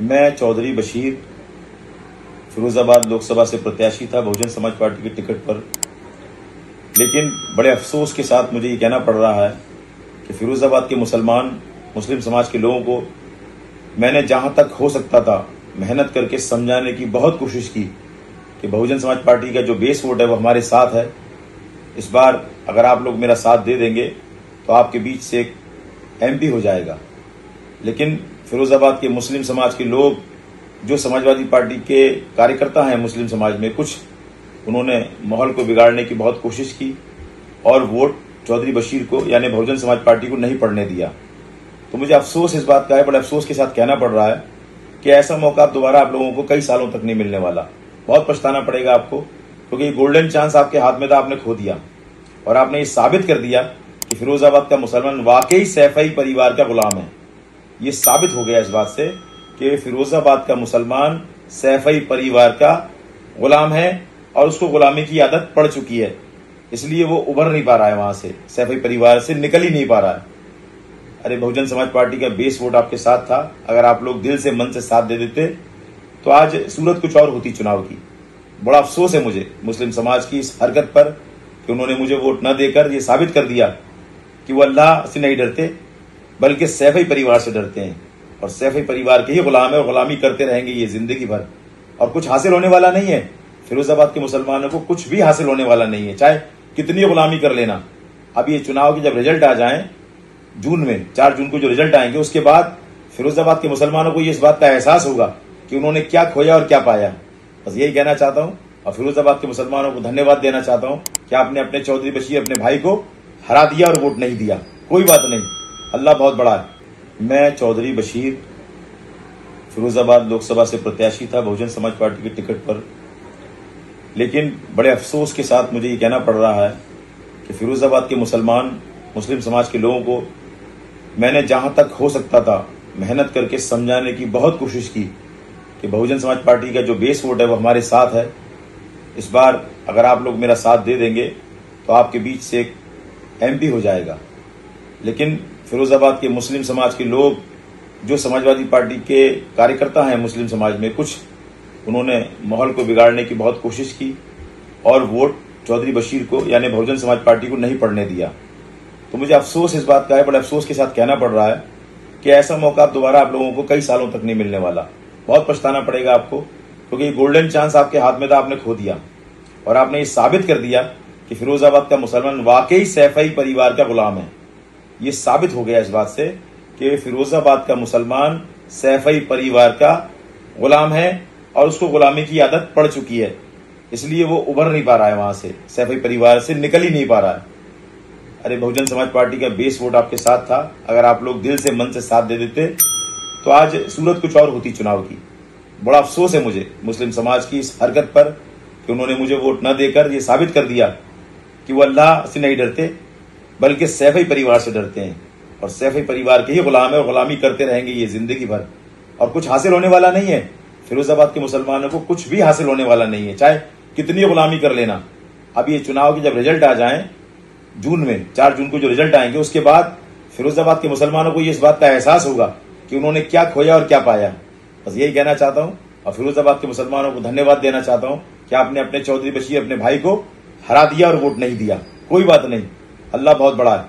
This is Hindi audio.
मैं चौधरी बशीर फिरोजाबाद लोकसभा से प्रत्याशी था बहुजन समाज पार्टी के टिकट पर। लेकिन बड़े अफसोस के साथ मुझे ये कहना पड़ रहा है कि फिरोजाबाद के मुस्लिम समाज के लोगों को मैंने जहां तक हो सकता था मेहनत करके समझाने की बहुत कोशिश की कि बहुजन समाज पार्टी का जो बेस वोट है वो हमारे साथ है। इस बार अगर आप लोग मेरा साथ दे देंगे तो आपके बीच से एक एमपी हो जाएगा। लेकिन फिरोजाबाद के मुस्लिम समाज के लोग जो समाजवादी पार्टी के कार्यकर्ता हैं मुस्लिम समाज में, कुछ उन्होंने माहौल को बिगाड़ने की बहुत कोशिश की और वोट चौधरी बशीर को यानी बहुजन समाज पार्टी को नहीं पड़ने दिया। तो मुझे अफसोस इस बात का है, बड़े अफसोस के साथ कहना पड़ रहा है कि ऐसा मौका दोबारा आप लोगों को कई सालों तक नहीं मिलने वाला। बहुत पछताना पड़ेगा आपको, क्योंकि ये गोल्डन चांस आपके हाथ में था, आपने खो दिया और आपने ये साबित कर दिया कि फिरोजाबाद का मुसलमान वाकई सैफई परिवार का गुलाम है। ये साबित हो गया इस बात से कि फिरोजाबाद का मुसलमान सैफई परिवार का गुलाम है और उसको गुलामी की आदत पड़ चुकी है, इसलिए वो उभर नहीं पा रहा है, वहां से सैफई परिवार से निकल ही नहीं पा रहा है। अरे बहुजन समाज पार्टी का बेस वोट आपके साथ था, अगर आप लोग दिल से मन से साथ दे देते तो आज सूरत कुछ और होती चुनाव की। बड़ा अफसोस है मुझे मुस्लिम समाज की इस हरकत पर कि उन्होंने मुझे वोट न देकर ये साबित कर दिया कि वो अल्लाह से नहीं डरते बल्कि सैफई परिवार से डरते हैं और सैफई परिवार के ही गुलाम है और गुलामी करते रहेंगे ये जिंदगी भर। और कुछ हासिल होने वाला नहीं है, फिरोजाबाद के मुसलमानों को कुछ भी हासिल होने वाला नहीं है, चाहे कितनी गुलामी कर लेना। अब ये चुनाव के जब रिजल्ट आ जाए जून में, 4 जून को जो रिजल्ट आएंगे, उसके बाद फिरोजाबाद के मुसलमानों को ये इस बात का एहसास होगा कि उन्होंने क्या खोया और क्या पाया। बस यही कहना चाहता हूं और फिरोजाबाद के मुसलमानों को धन्यवाद देना चाहता हूं कि आपने अपने चौधरी बशीर अपने भाई को हरा दिया और वोट नहीं दिया। कोई बात नहीं, अल्लाह बहुत बड़ा है। मैं चौधरी बशीर फिरोजाबाद लोकसभा से प्रत्याशी था बहुजन समाज पार्टी के टिकट पर। लेकिन बड़े अफसोस के साथ मुझे ये कहना पड़ रहा है कि फिरोजाबाद के मुस्लिम समाज के लोगों को मैंने जहां तक हो सकता था मेहनत करके समझाने की बहुत कोशिश की कि बहुजन समाज पार्टी का जो बेस वोट है वो हमारे साथ है। इस बार अगर आप लोग मेरा साथ दे देंगे तो आपके बीच से एक एमपी हो जाएगा। लेकिन फिरोजाबाद के मुस्लिम समाज के लोग जो समाजवादी पार्टी के कार्यकर्ता हैं मुस्लिम समाज में, कुछ उन्होंने माहौल को बिगाड़ने की बहुत कोशिश की और वोट चौधरी बशीर को यानी बहुजन समाज पार्टी को नहीं पड़ने दिया। तो मुझे अफसोस इस बात का है, बड़े अफसोस के साथ कहना पड़ रहा है कि ऐसा मौका दोबारा आप लोगों को कई सालों तक नहीं मिलने वाला। बहुत पछताना पड़ेगा आपको, क्योंकि ये गोल्डन चांस आपके हाथ में था, आपने खो दिया और आपने ये साबित कर दिया कि फिरोजाबाद का मुसलमान वाकई सैफई परिवार का गुलाम है। ये साबित हो गया इस बात से कि फिरोजाबाद का मुसलमान सैफई परिवार का गुलाम है और उसको गुलामी की आदत पड़ चुकी है, इसलिए वो उभर नहीं पा रहा है, वहां से सैफई परिवार से निकल ही नहीं पा रहा है। अरे बहुजन समाज पार्टी का बेस वोट आपके साथ था, अगर आप लोग दिल से मन से साथ दे देते तो आज सूरत कुछ और होती चुनाव की। बड़ा अफसोस है मुझे मुस्लिम समाज की इस हरकत पर कि उन्होंने मुझे वोट न देकर ये साबित कर दिया कि वो अल्लाह से नहीं डरते बल्कि सैफई परिवार से डरते हैं और सैफई परिवार के ही गुलाम है और गुलामी करते रहेंगे ये जिंदगी भर। और कुछ हासिल होने वाला नहीं है, फिरोजाबाद के मुसलमानों को कुछ भी हासिल होने वाला नहीं है, चाहे कितनी गुलामी कर लेना। अब ये चुनाव के जब रिजल्ट आ जाए जून में, 4 जून को जो रिजल्ट आएंगे, उसके बाद फिरोजाबाद के मुसलमानों को ये इस बात का एहसास होगा कि उन्होंने क्या खोया और क्या पाया। बस यही कहना चाहता हूं और फिरोजाबाद के मुसलमानों को धन्यवाद देना चाहता हूं कि आपने अपने चौधरी बशीर अपने भाई को हरा दिया और वोट नहीं दिया। कोई बात नहीं, अल्लाह बहुत बड़ा है।